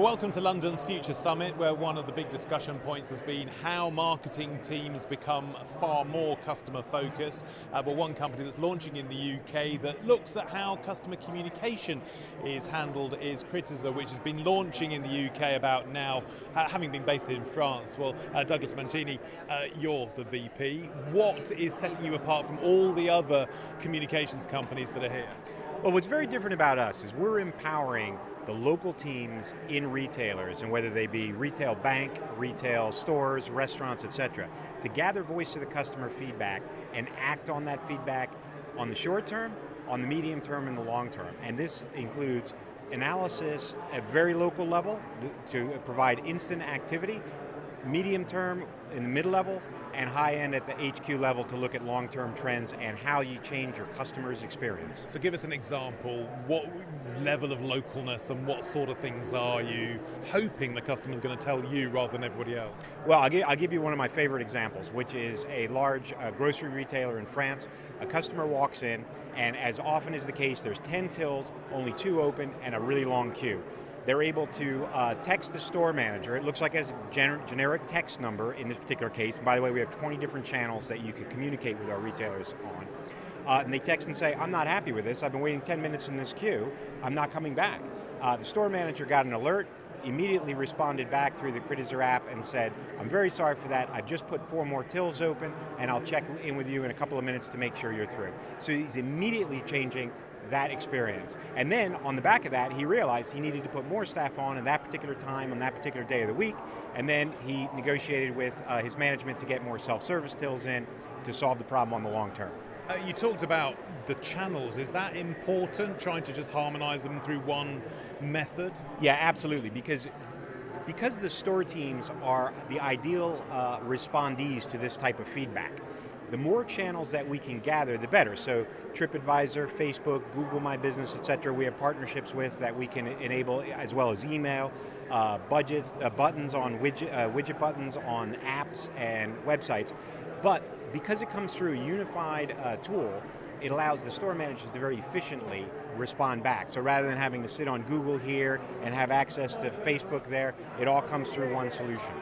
Well, welcome to London's Future Summit, where one of the big discussion points has been how marketing teams become far more customer focused. But one company that's launching in the UK that looks at how customer communication is handled is Critizr, which has been launching in the UK about now, having been based in France. Well, Douglas Mancini, you're the VP. What is setting you apart from all the other communications companies that are here? Well, what's very different about us is we're empowering the local teams in retailers, and whether they be retail bank, retail stores, restaurants, etc., to gather voice of the customer feedback and act on that feedback on the short term, on the medium term, and the long term. And this includes analysis at very local level to provide instant activity, medium term in the mid-level, and high end at the HQ level to look at long-term trends and how you change your customer's experience. So give us an example. What level of localness and what sort of things are you hoping the customer's going to tell you rather than everybody else? Well, I'll give you one of my favorite examples, which is a large grocery retailer in France. A customer walks in, and as often is the case, there's 10 tills, only 2 open, and a really long queue. They're able to text the store manager. It looks like a generic text number in this particular case. And by the way, we have 20 different channels that you can communicate with our retailers on. And they text and say, I'm not happy with this. I've been waiting 10 minutes in this queue. I'm not coming back. The store manager got an alert, immediately responded back through the Critizr app and said, I'm very sorry for that. I've just put 4 more tills open, and I'll check in with you in a couple of minutes to make sure you're through. So he's immediately changing that experience. And then on the back of that, he realized he needed to put more staff on at that particular time, on that particular day of the week, and then he negotiated with his management to get more self-service tills in to solve the problem on the long term. You talked about the channels. Is that important, trying to just harmonize them through one method? Yeah, absolutely, because the store teams are the ideal respondees to this type of feedback. The more channels that we can gather, the better. So TripAdvisor, Facebook, Google My Business, etc. we have partnerships with that we can enable, as well as email, buttons on widget buttons on apps and websites. But because it comes through a unified tool, it allows the store managers to very efficiently respond back. So rather than having to sit on Google here and have access to Facebook there, it all comes through one solution.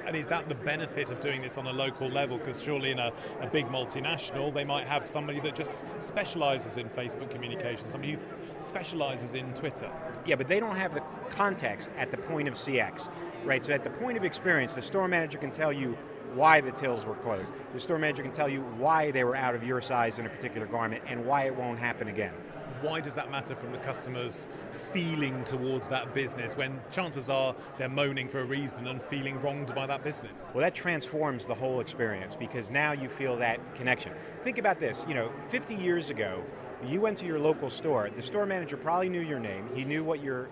And is that the benefit of doing this on a local level? Because surely in a big multinational, they might have somebody that just specializes in Facebook communication, somebody who specializes in Twitter. Yeah, but they don't have the context at the point of CX, right? So at the point of experience, the store manager can tell you why the tills were closed. The store manager can tell you why they were out of your size in a particular garment and why it won't happen again. Why does that matter from the customer's feeling towards that business when chances are they're moaning for a reason and feeling wronged by that business? Well, that transforms the whole experience because now you feel that connection. Think about this, 50 years ago, you went to your local store, the store manager probably knew your name, he knew what your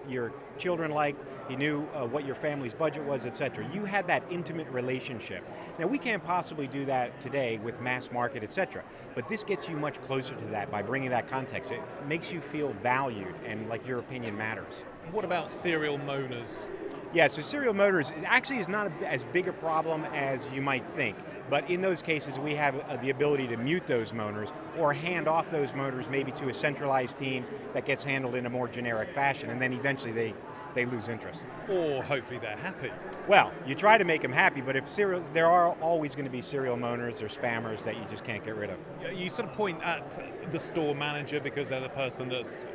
children liked, he knew what your family's budget was, etc. You had that intimate relationship. Now we can't possibly do that today with mass market, etc. But this gets you much closer to that by bringing that context. It makes you feel valued and like your opinion matters. What about serial moaners? Yeah, so serial moaners actually is not as big a problem as you might think. But in those cases, we have the ability to mute those moaners or hand off those moaners maybe to a centralized team that gets handled in a more generic fashion, and then eventually they lose interest. Or hopefully they're happy. Well, you try to make them happy, but there are always going to be serial moaners or spammers that you just can't get rid of. You sort of point at the store manager because they're the person that's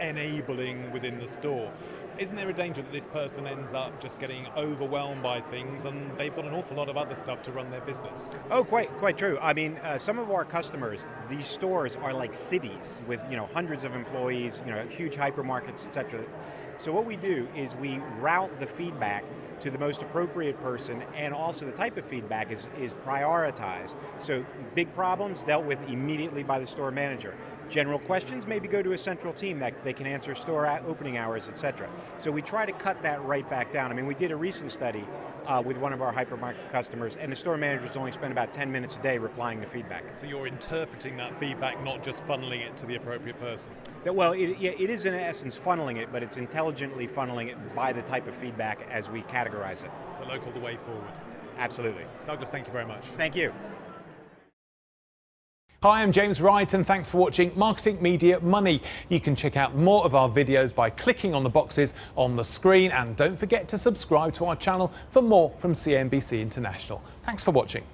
enabling within the store. Isn't there a danger that this person ends up just getting overwhelmed by things and they've got an awful lot of other stuff to run their business? Oh, quite true. I mean, some of our customers, these stores are like cities with hundreds of employees, huge hypermarkets, etc. So what we do is we route the feedback to the most appropriate person, and also the type of feedback is prioritized. So big problems dealt with immediately by the store manager. General questions maybe go to a central team that they can answer store opening hours, etc. So we try to cut that right back down. I mean, we did a recent study with one of our hypermarket customers, and the store managers only spend about 10 minutes a day replying to feedback. So you're interpreting that feedback, not just funneling it to the appropriate person? Well, it is in essence funneling it, but it's intelligently funneling it by the type of feedback as we categorize it. So local the way forward. Absolutely. Douglas, thank you very much. Thank you. Hi, I'm James Wright and thanks for watching Marketing Media Money. You can check out more of our videos by clicking on the boxes on the screen, and don't forget to subscribe to our channel for more from CNBC International. Thanks for watching.